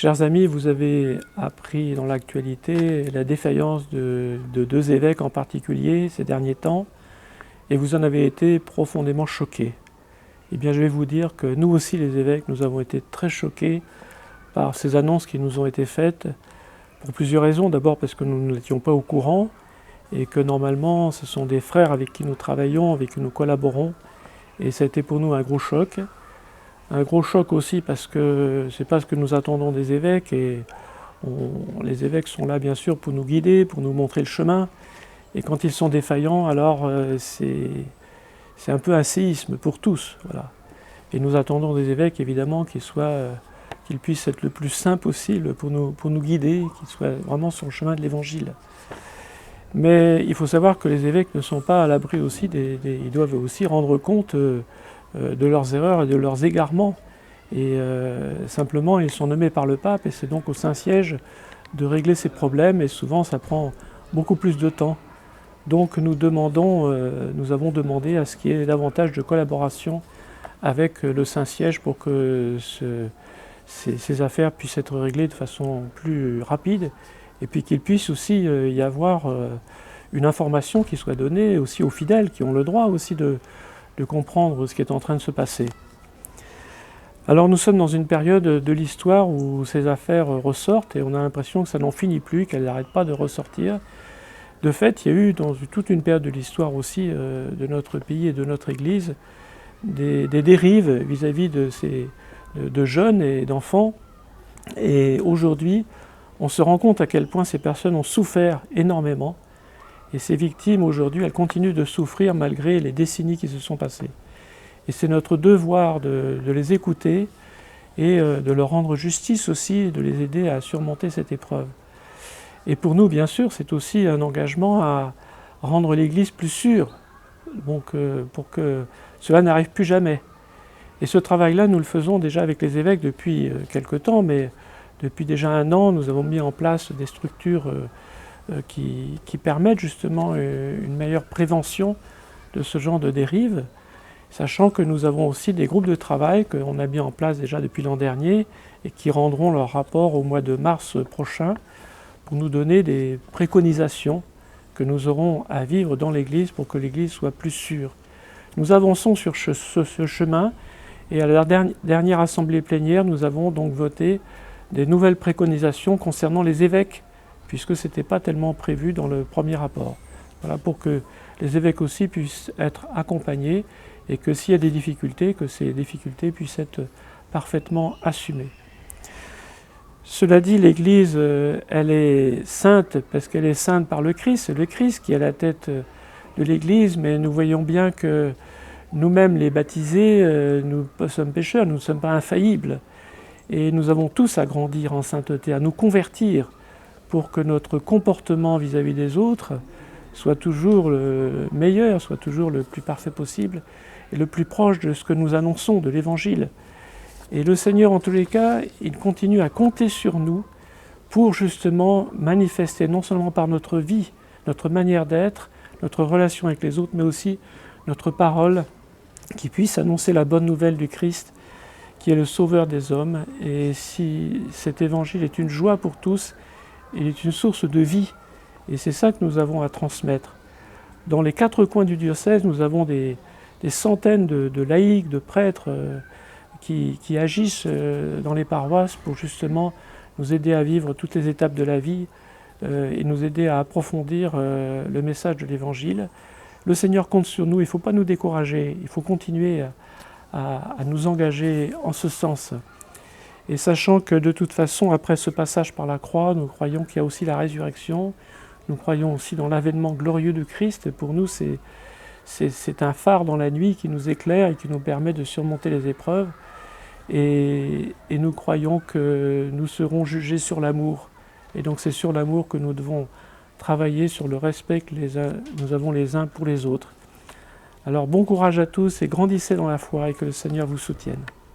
Chers amis, vous avez appris dans l'actualité la défaillance de deux évêques en particulier ces derniers temps, et vous en avez été profondément choqués. Eh bien, je vais vous dire que nous aussi, les évêques, nous avons été très choqués par ces annonces qui nous ont été faites, pour plusieurs raisons. D'abord parce que nous n'étions pas au courant, et que normalement, ce sont des frères avec qui nous travaillons, avec qui nous collaborons, et ça a été pour nous un gros choc. Un gros choc aussi parce que c'est pas ce que nous attendons des évêques, et les évêques sont là bien sûr pour nous guider, pour nous montrer le chemin, et quand ils sont défaillants, alors c'est un peu un séisme pour tous, voilà. Et nous attendons des évêques évidemment qu'ils puissent être le plus saints possible pour nous guider, qu'ils soient vraiment sur le chemin de l'évangile. Mais il faut savoir que les évêques ne sont pas à l'abri aussi, ils doivent aussi rendre compte de leurs erreurs et de leurs égarements. Et simplement, ils sont nommés par le pape, et c'est donc au Saint-Siège de régler ces problèmes, et souvent ça prend beaucoup plus de temps. Donc nous avons demandé à ce qu'il y ait davantage de collaboration avec le Saint-Siège pour que ces affaires puissent être réglées de façon plus rapide, et puis qu'il puisse aussi y avoir une information qui soit donnée aussi aux fidèles, qui ont le droit aussi de comprendre ce qui est en train de se passer. Alors nous sommes dans une période de l'histoire où ces affaires ressortent, et on a l'impression que ça n'en finit plus, qu'elles n'arrêtent pas de ressortir. De fait, il y a eu dans toute une période de l'histoire aussi de notre pays et de notre Église des dérives vis-à-vis de jeunes et d'enfants. Et aujourd'hui, on se rend compte à quel point ces personnes ont souffert énormément. Et ces victimes, aujourd'hui, elles continuent de souffrir malgré les décennies qui se sont passées. Et c'est notre devoir de les écouter et de leur rendre justice aussi, de les aider à surmonter cette épreuve. Et pour nous, bien sûr, c'est aussi un engagement à rendre l'Église plus sûre, donc, pour que cela n'arrive plus jamais. Et ce travail-là, nous le faisons déjà avec les évêques depuis quelque temps, mais depuis déjà 1 an, nous avons mis en place des structures qui permettent justement une meilleure prévention de ce genre de dérive, sachant que nous avons aussi des groupes de travail qu'on a mis en place déjà depuis l'an dernier et qui rendront leur rapport au mois de mars prochain pour nous donner des préconisations que nous aurons à vivre dans l'Église pour que l'Église soit plus sûre. Nous avançons sur ce chemin, et à la dernière assemblée plénière, nous avons donc voté des nouvelles préconisations concernant les évêques, puisque ce n'était pas tellement prévu dans le premier rapport. Voilà, pour que les évêques aussi puissent être accompagnés, et que s'il y a des difficultés, que ces difficultés puissent être parfaitement assumées. Cela dit, l'Église, elle est sainte parce qu'elle est sainte par le Christ. C'est le Christ qui est à la tête de l'Église, mais nous voyons bien que nous-mêmes, les baptisés, nous sommes pécheurs, nous ne sommes pas infaillibles. Et nous avons tous à grandir en sainteté, à nous convertir pour que notre comportement vis-à-vis des autres soit toujours le meilleur, soit toujours le plus parfait possible et le plus proche de ce que nous annonçons, de l'Évangile. Et le Seigneur, en tous les cas, il continue à compter sur nous pour justement manifester, non seulement par notre vie, notre manière d'être, notre relation avec les autres, mais aussi notre parole, qui puisse annoncer la bonne nouvelle du Christ, qui est le sauveur des hommes. Et si cet Évangile est une joie pour tous, il est une source de vie. Et c'est ça que nous avons à transmettre. Dans les 4 coins du diocèse, nous avons des centaines de laïcs, de prêtres qui agissent dans les paroisses pour justement nous aider à vivre toutes les étapes de la vie et nous aider à approfondir le message de l'Évangile. Le Seigneur compte sur nous, il ne faut pas nous décourager, il faut continuer à nous engager en ce sens. Et sachant que de toute façon, après ce passage par la croix, nous croyons qu'il y a aussi la résurrection, nous croyons aussi dans l'avènement glorieux de Christ. Pour nous, c'est un phare dans la nuit qui nous éclaire et qui nous permet de surmonter les épreuves. Et nous croyons que nous serons jugés sur l'amour. Et donc c'est sur l'amour que nous devons travailler, sur le respect que nous avons les uns pour les autres. Alors bon courage à tous et grandissez dans la foi et que le Seigneur vous soutienne.